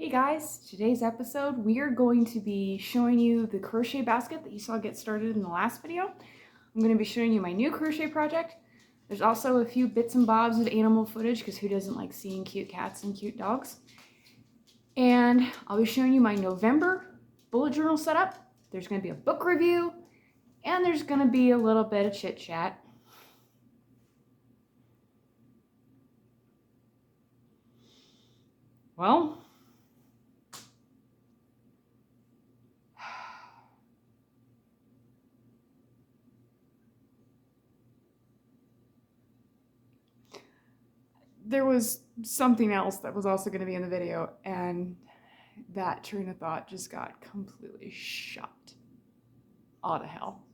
Hey guys, today's episode we are going to be showing you the crochet basket that you saw get started in the last video. I'm going to be showing you my new crochet project. There's also a few bits and bobs of animal footage because who doesn't like seeing cute cats and cute dogs. And I'll be showing you my November bullet journal setup. There's going to be a book review and there's going to be a little bit of chit chat. Well, there was something else that was also going to be in the video, and that train of thought just got completely shot out of hell.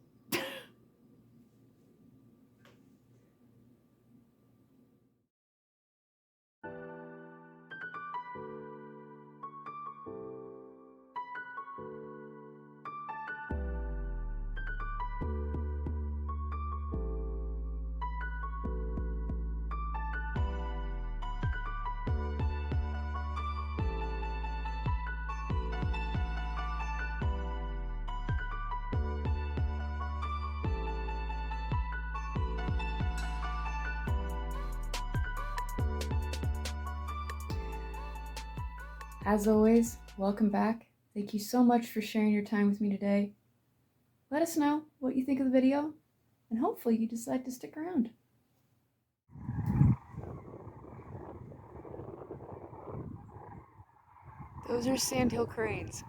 As always, welcome back. Thank you so much for sharing your time with me today. Let us know what you think of the video, and hopefully you decide to stick around. Those are sandhill cranes.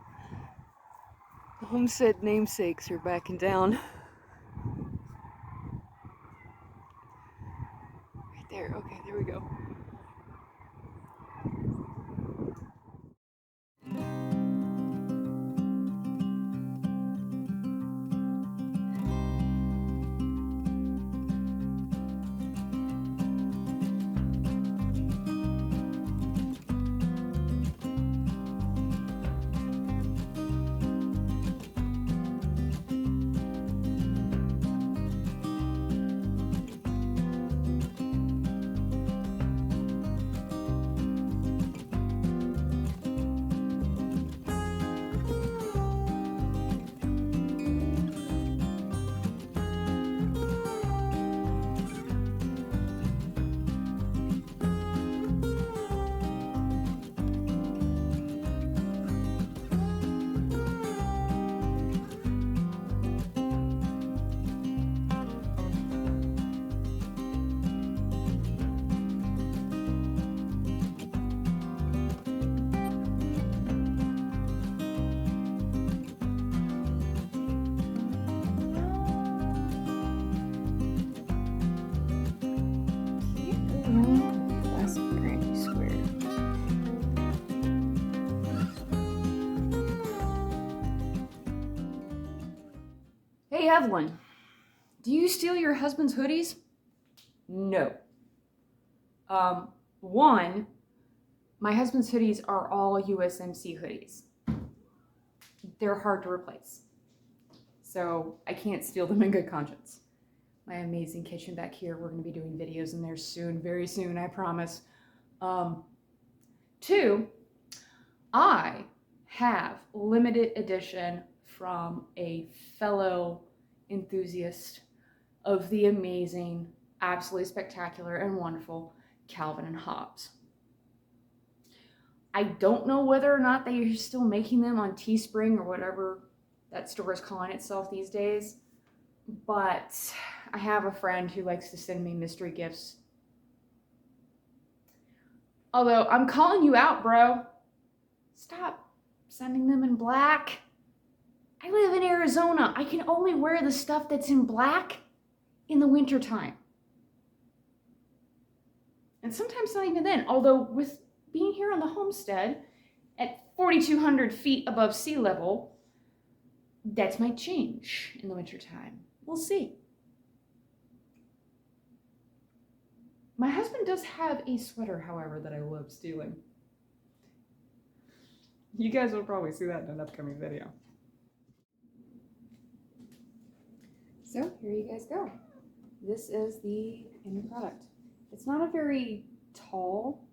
The homestead namesakes are backing down. Right there, okay, there we go. Hey Evelyn, do you steal your husband's hoodies? No. One, my husband's hoodies are all USMC hoodies. They're hard to replace, so I can't steal them in good conscience. My amazing kitchen back here, we're going to be doing videos in there soon, very soon, I promise. Two, I have limited edition from a fellow enthusiast of the amazing, absolutely spectacular and wonderful Calvin and Hobbes. I don't know whether or not they are still making them on Teespring or whatever that store is calling itself these days, but I have a friend who likes to send me mystery gifts. Although, I'm calling you out, bro. Stop sending them in black. I live in Arizona. I can only wear the stuff that's in black in the wintertime. And sometimes not even then. Although with being here on the homestead at 4,200 feet above sea level, that might change in the wintertime. We'll see. My husband does have a sweater, however, that I love stealing. You guys will probably see that in an upcoming video. So here you guys go. This is the end product. It's not a very tall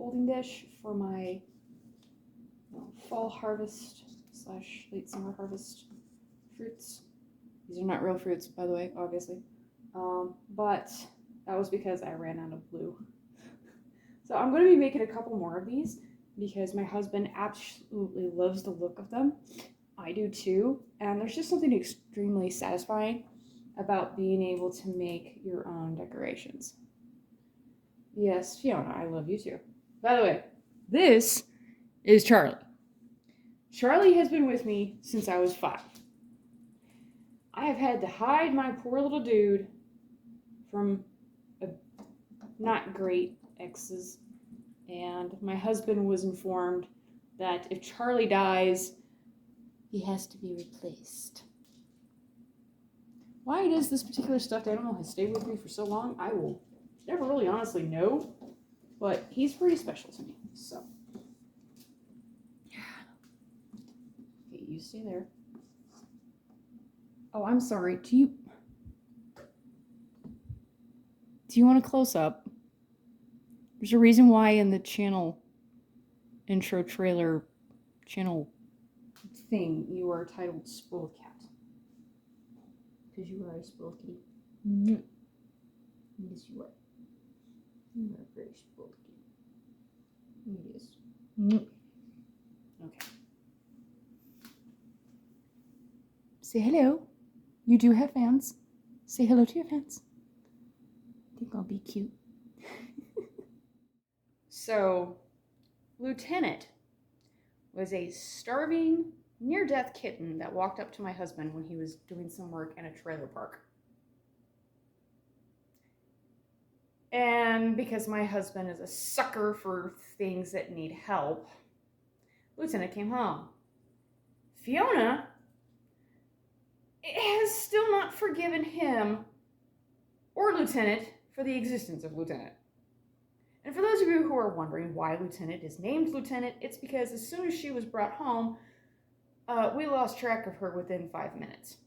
holding dish for my fall harvest / late summer harvest fruits. These are not real fruits, by the way, obviously. But that was because I ran out of glue. So I'm going to be making a couple more of these because my husband absolutely loves the look of them. I do too. And there's just something extremely satisfying about being able to make your own decorations. Yes, Fiona, I love you too. By the way, this is Charlie. Charlie has been with me since I was 5. I have had to hide my poor little dude from not great exes, and my husband was informed that if Charlie dies, he has to be replaced. Why it is this particular stuffed animal has stayed with me for so long, I will never really honestly know, but he's pretty special to me, so. Okay, you stay there. Oh, I'm sorry, do you want a close-up? There's a reason why in the channel intro trailer channel thing you are titled Spoiled Cat. Because you are a spoiled kitty. Mm-hmm. Yes, you are. You are a very spoiled kitty. Yes. Mm-hmm. Okay. Say hello. You do have fans. Say hello to your fans. I think I'll be cute. So, Lieutenant was a starving, near-death kitten that walked up to my husband when he was doing some work in a trailer park. And because my husband is a sucker for things that need help, Lieutenant came home. Fiona has still not forgiven him or Lieutenant for the existence of Lieutenant. And for those of you who are wondering why Lieutenant is named Lieutenant, it's because as soon as she was brought home, we lost track of her within 5 minutes.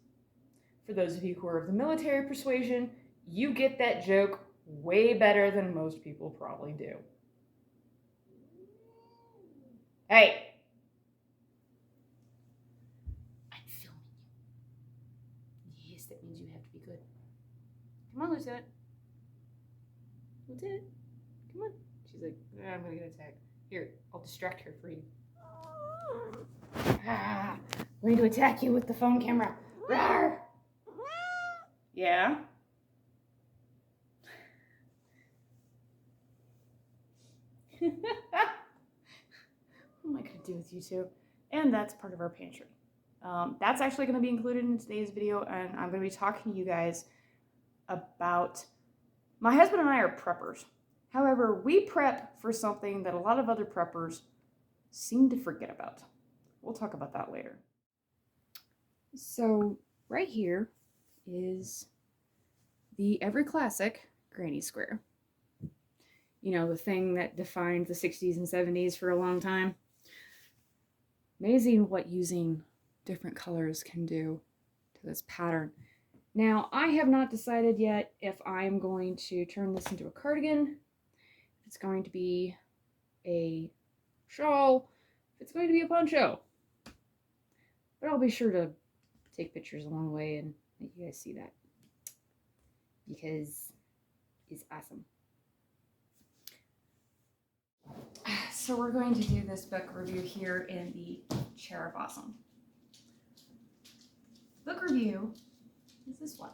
For those of you who are of the military persuasion, you get that joke way better than most people probably do. Hey! I'm filming you. Yes, that means you have to be good. Come on, Lieutenant. Lieutenant, come on. She's like, I'm gonna get attacked. Here, I'll distract her for you. I'm going to attack you with the phone camera. Rawr. Yeah? What am I going to do with you two? And that's part of our pantry. That's actually going to be included in today's video, and I'm going to be talking to you guys about... My husband and I are preppers. However, we prep for something that a lot of other preppers seem to forget about. We'll talk about that later. So right here is the ever classic granny square. You know, the thing that defined the 60s and 70s for a long time. Amazing what using different colors can do to this pattern. Now, I have not decided yet if I'm going to turn this into a cardigan, if it's going to be a shawl, if it's going to be a poncho. But I'll be sure to take pictures along the way and make you guys see that, because it's awesome. So we're going to do this book review here in the Chair of Awesome. Book review is this one.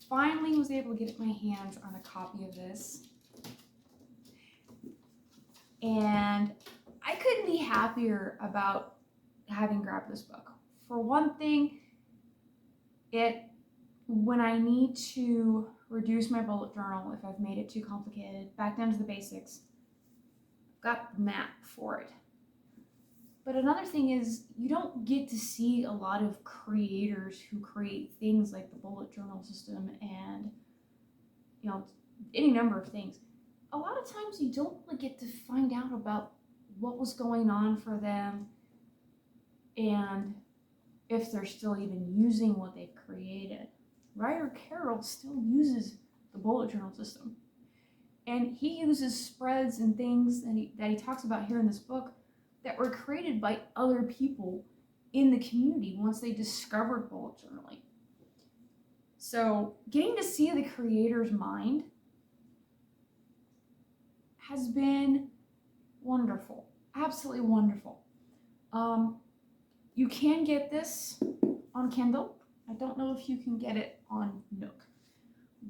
Finally was able to get my hands on a copy of this. And I couldn't be happier about having grabbed this book. For one thing, when I need to reduce my bullet journal, if I've made it too complicated, back down to the basics, I've got the map for it. But another thing is, you don't get to see a lot of creators who create things like the bullet journal system and, you know, any number of things. A lot of times you don't really get to find out about what was going on for them and if they're still even using what they've created. Ryder Carroll still uses the bullet journal system. And he uses spreads and things that he talks about here in this book that were created by other people in the community once they discovered bullet journaling. So getting to see the creator's mind has been wonderful, absolutely wonderful. You can get this on Kindle. I don't know if you can get it on Nook,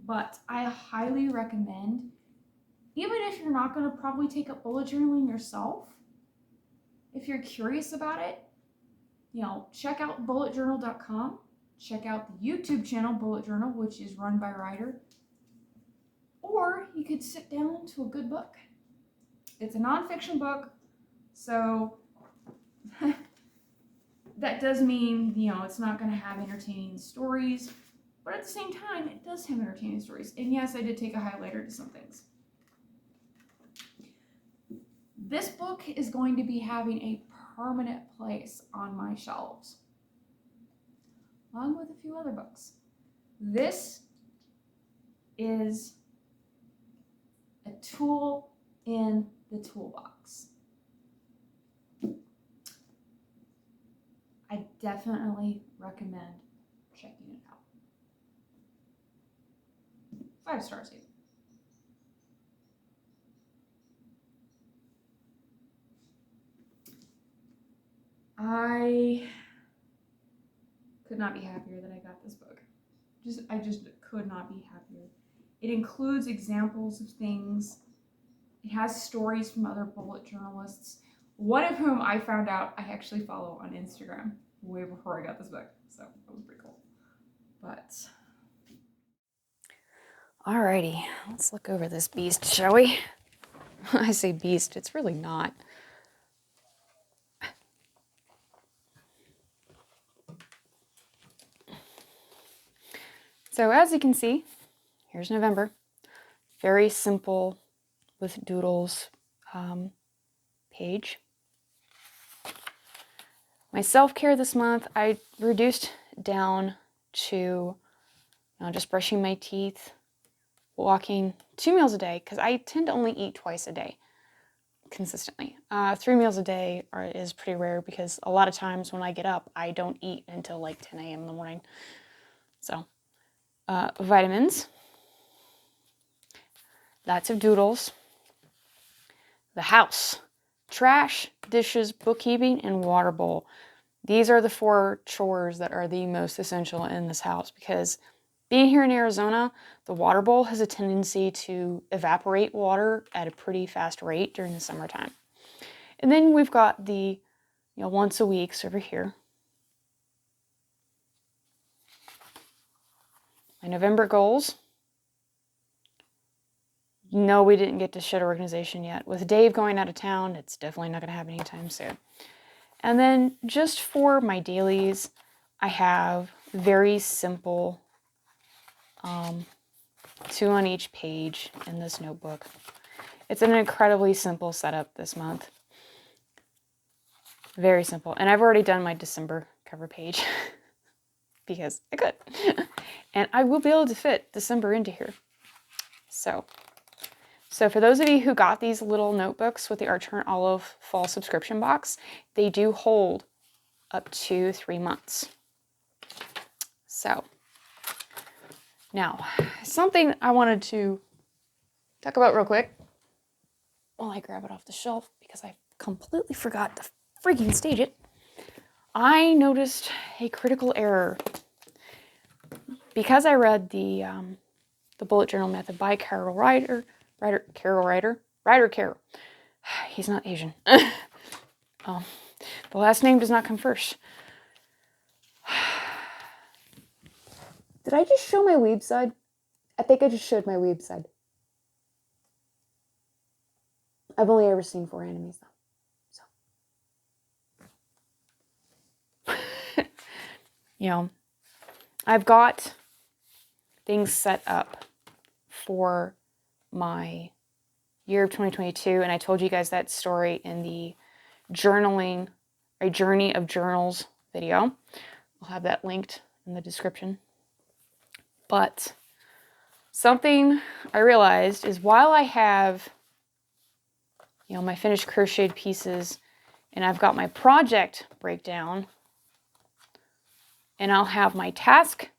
but I highly recommend, even if you're not going to probably take up bullet journaling yourself, if you're curious about it, check out bulletjournal.com. Check out the YouTube channel Bullet Journal, which is run by a writer. Or you could sit down to a good book. It's a nonfiction book, so that does mean, it's not going to have entertaining stories, but at the same time, it does have entertaining stories. And yes, I did take a highlighter to some things. This book is going to be having a permanent place on my shelves, along with a few other books. This is a tool in the toolbox. I definitely recommend checking it out. 5 stars even. I could not be happier that I got this book. I just could not be happier. It includes examples of things. It has stories from other bullet journalists, one of whom I found out I actually follow on Instagram way before I got this book. So that was pretty cool. But alrighty, let's look over this beast, shall we? I say beast, it's really not. So as you can see, here's November. Very simple with doodles page. My self-care this month, I reduced down to just brushing my teeth, walking 2 meals a day, because I tend to only eat twice a day consistently. 3 meals a day is pretty rare, because a lot of times when I get up, I don't eat until like 10 a.m. in the morning. So vitamins, lots of doodles, the house, trash, dishes, bookkeeping, and water bowl. These are the 4 chores that are the most essential in this house, because being here in Arizona, the water bowl has a tendency to evaporate water at a pretty fast rate during the summertime. And then we've got the once a weeks over here. My November goals. No, we didn't get to shed organization yet. With Dave going out of town, it's definitely not going to happen anytime soon. And then just for my dailies, I have very simple 2 on each page in this notebook. It's an incredibly simple setup this month. Very simple. And I've already done my December cover page because I could. And I will be able to fit December into here. So for those of you who got these little notebooks with the Art Turn Olive fall subscription box, they do hold up to 3 months. So now, something I wanted to talk about real quick while I grab it off the shelf, because I completely forgot to freaking stage it. I noticed a critical error because I read the Bullet Journal Method by Carol Ryder. He's not Asian. The last name does not come first. Did I just show my weeb side? I think I just showed my weeb side. I've only ever seen 4 enemies though. So, I've got things set up for my year of 2022, and I told you guys that story in the journaling, a journey of journals video. I'll have that linked in the description. But Something I realized is while I have, my finished crocheted pieces and I've got my project breakdown and I'll have my task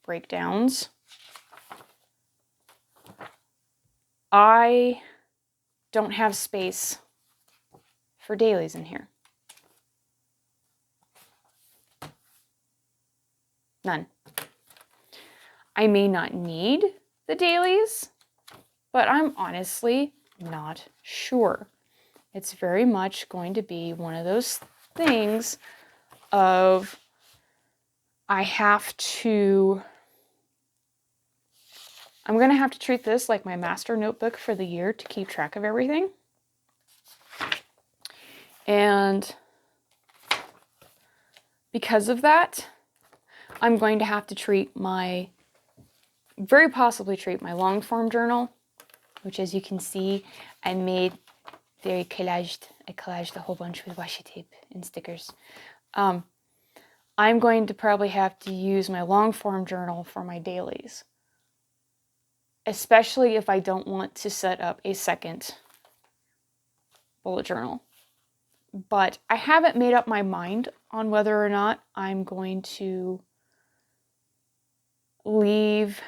breakdowns, I don't have space for dailies in here. None. I may not need the dailies, but I'm honestly not sure. It's very much going to be one of those things of I'm going to have to treat this like my master notebook for the year to keep track of everything. And because of that, I'm going to have to very possibly treat my long form journal, which as you can see, I made I collaged a whole bunch with washi tape and stickers. I'm going to probably have to use my long form journal for my dailies, especially if I don't want to set up a second bullet journal. But I haven't made up my mind on whether or not I'm going to leave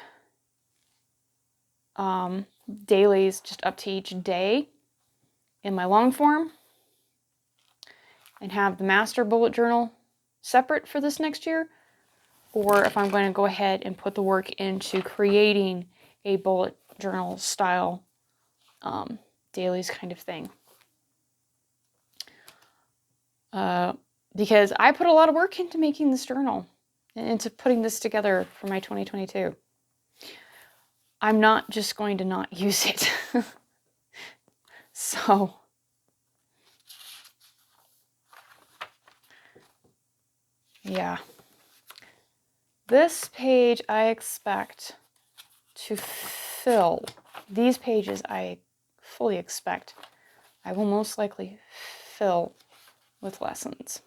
dailies just up to each day in my long form and have the master bullet journal separate for this next year, or if I'm going to go ahead and put the work into creating a bullet journal style dailies kind of thing. Because I put a lot of work into making this journal and into putting this together for my 2022. I'm not just going to not use it. So, yeah. This page I expect to fill. These pages I fully expect I will most likely fill with lessons.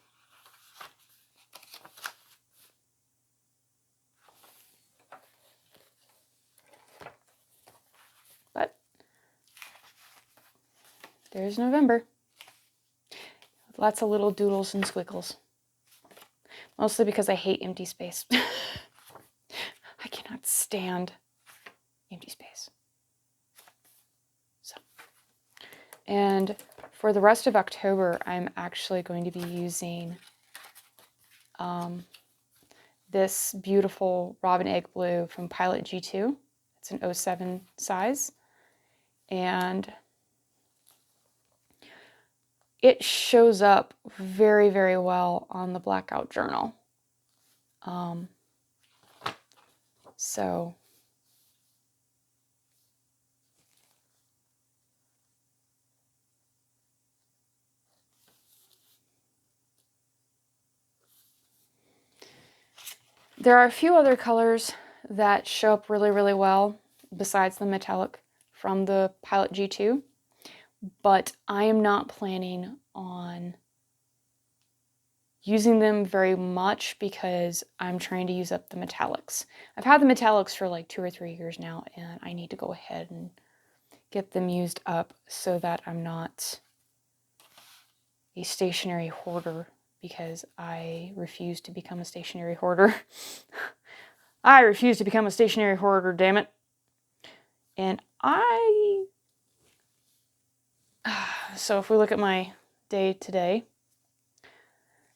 But there's November. Lots of little doodles and squiggles. Mostly because I hate empty space. I cannot stand empty space. So, and for the rest of October, I'm actually going to be using this beautiful robin egg blue from Pilot G2. It's an 07 size. And it shows up very, very well on the blackout journal. So there are a few other colors that show up really, really well besides the metallic from the Pilot G2, but I am not planning on using them very much because I'm trying to use up the metallics. I've had the metallics for like 2 or 3 years now, and I need to go ahead and get them used up so that I'm not a stationary hoarder, because I refuse to become a stationary hoarder. I refuse to become a stationary hoarder, damn it. And so if we look at my day today,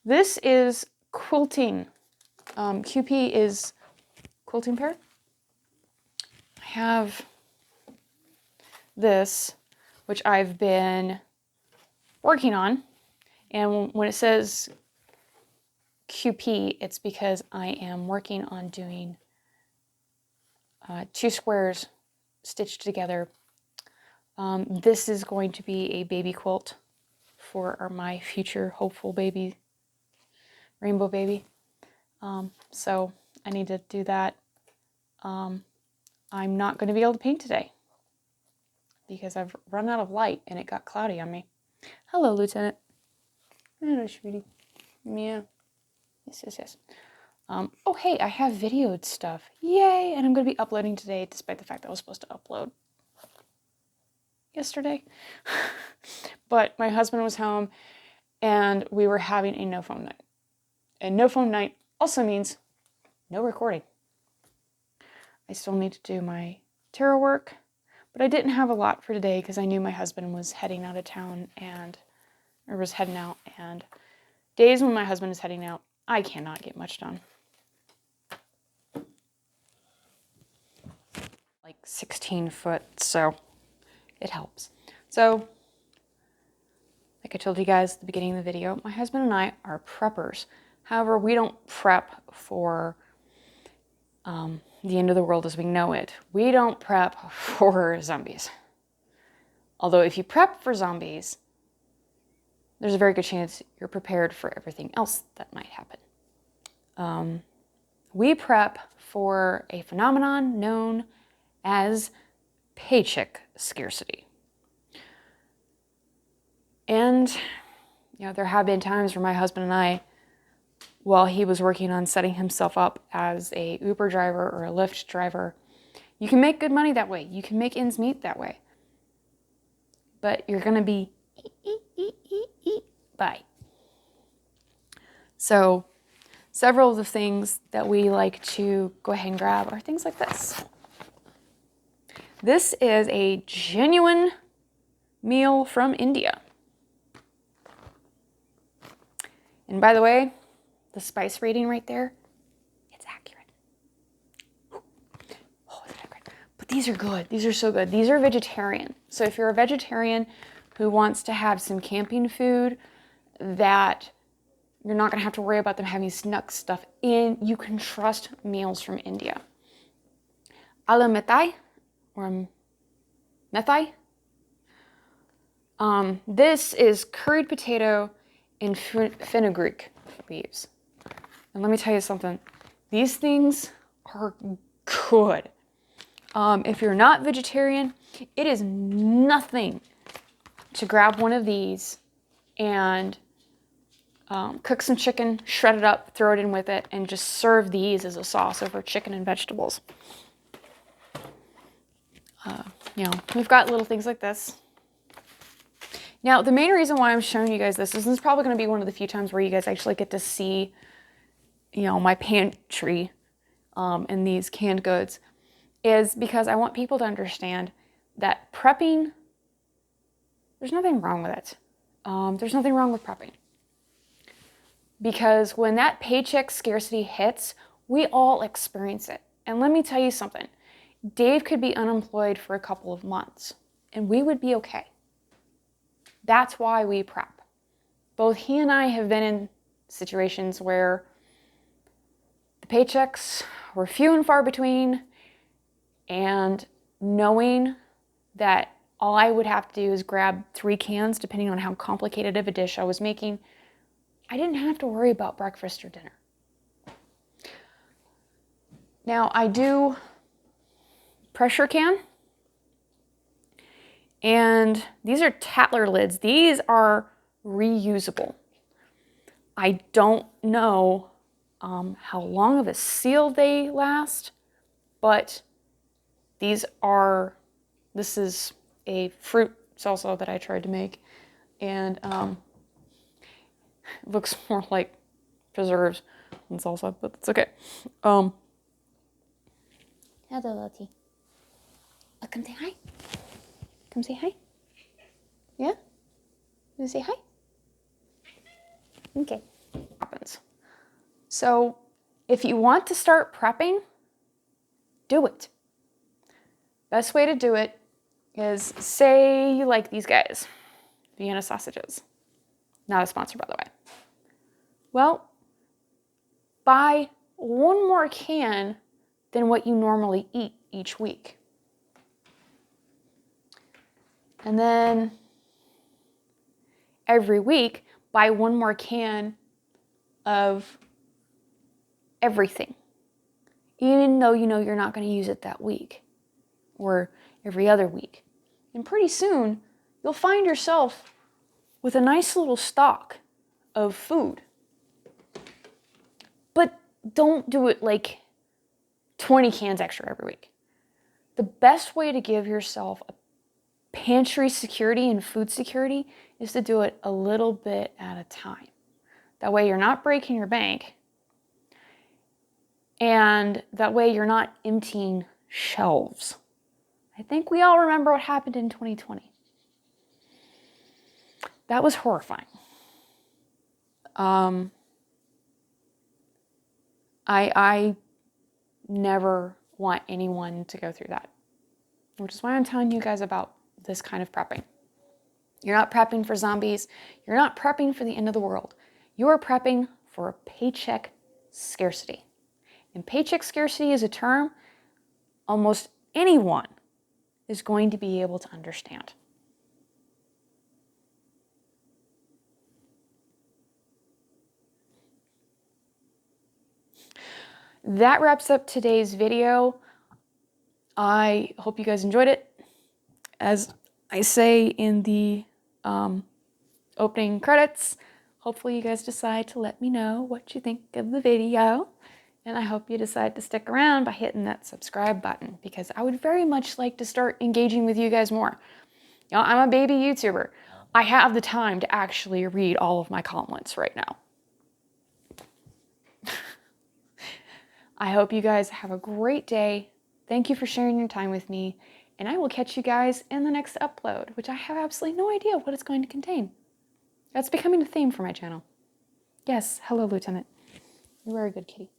this is quilting. QP is quilting pair. I have this, which I've been working on. And when it says QP, it's because I am working on doing 2 squares stitched together. This is going to be a baby quilt for my future hopeful baby, rainbow baby. So I need to do that. I'm not going to be able to paint today because I've run out of light and it got cloudy on me. Hello, Lieutenant. Hello, sweetie. Yeah. Yes. Oh, hey, I have videoed stuff. Yay! And I'm going to be uploading today, despite the fact that I was supposed to upload yesterday. But my husband was home, and we were having a no phone night. And no phone night also means no recording. I still need to do my tarot work, but I didn't have a lot for today because I knew my husband was heading out of town or was heading out, and days when my husband is heading out, I cannot get much done. Like 16 foot, so it helps. So, like I told you guys at the beginning of the video, my husband and I are preppers. However, we don't prep for the end of the world as we know it. We don't prep for zombies. Although if you prep for zombies, there's a very good chance you're prepared for everything else that might happen. We prep for a phenomenon known as paycheck scarcity. And, there have been times where my husband and I, while he was working on setting himself up as a Uber driver or a Lyft driver, you can make good money that way. You can make ends meet that way. But you're going to be bye. So, several of the things that we like to go ahead and grab are things like this. This is a genuine meal from India. And by the way, the spice rating right there, it's accurate. Oh, it's accurate. But these are good. These are so good. These are vegetarian. So if you're a vegetarian who wants to have some camping food that you're not going to have to worry about them having snuck stuff in, you can trust meals from India. Aloo methai, or methai. This is curried potato and fenugreek leaves. And let me tell you something. These things are good. If you're not vegetarian, it is nothing to grab one of these and cook some chicken, shred it up, throw it in with it, and just serve these as a sauce over chicken and vegetables. We've got little things like this. Now, the main reason why I'm showing you guys this is probably going to be one of the few times where you guys actually get to see, my pantry and these canned goods, is because I want people to understand that prepping, there's nothing wrong with it. There's nothing wrong with prepping. Because when that paycheck scarcity hits, we all experience it. And let me tell you something. Dave could be unemployed for a couple of months, and we would be okay. That's why we prep. Both he and I have been in situations where the paychecks were few and far between, and knowing that all I would have to do is grab 3 cans, depending on how complicated of a dish I was making, I didn't have to worry about breakfast or dinner. Now, I do pressure can. And these are Tatler lids. These are reusable. I don't know how long of a seal they last, but this is a fruit salsa that I tried to make, and it looks more like preserves than salsa, but it's okay. Hello, Lottie. Come say hi. Come say hi. Yeah? You say hi? Okay. Happens. So, if you want to start prepping, do it. Best way to do it is, say you like these guys, Vienna sausages. Not a sponsor, by the way. Well, buy one more can than what you normally eat each week. And then every week, buy one more can of everything, even though you know you're not going to use it that week or every other week. And pretty soon, you'll find yourself with a nice little stock of food. But don't do it like 20 cans extra every week. The best way to give yourself a pantry security and food security is to do it a little bit at a time. That way you're not breaking your bank, and that way you're not emptying shelves. I think we all remember what happened in 2020. That was horrifying. I never want anyone to go through that, which is why I'm telling you guys about this kind of prepping. You're not prepping for zombies. You're not prepping for the end of the world. You are prepping for a paycheck scarcity. And paycheck scarcity is a term almost anyone is going to be able to understand. That wraps up today's video. I hope you guys enjoyed it. As I say in the opening credits, hopefully you guys decide to let me know what you think of the video. And I hope you decide to stick around by hitting that subscribe button, because I would very much like to start engaging with you guys more. You know, I'm a baby YouTuber. I have the time to actually read all of my comments right now. I hope you guys have a great day. Thank you for sharing your time with me, and I will catch you guys in the next upload, which I have absolutely no idea what it's going to contain. That's becoming a theme for my channel. Yes, hello, Lieutenant. You are a good kitty.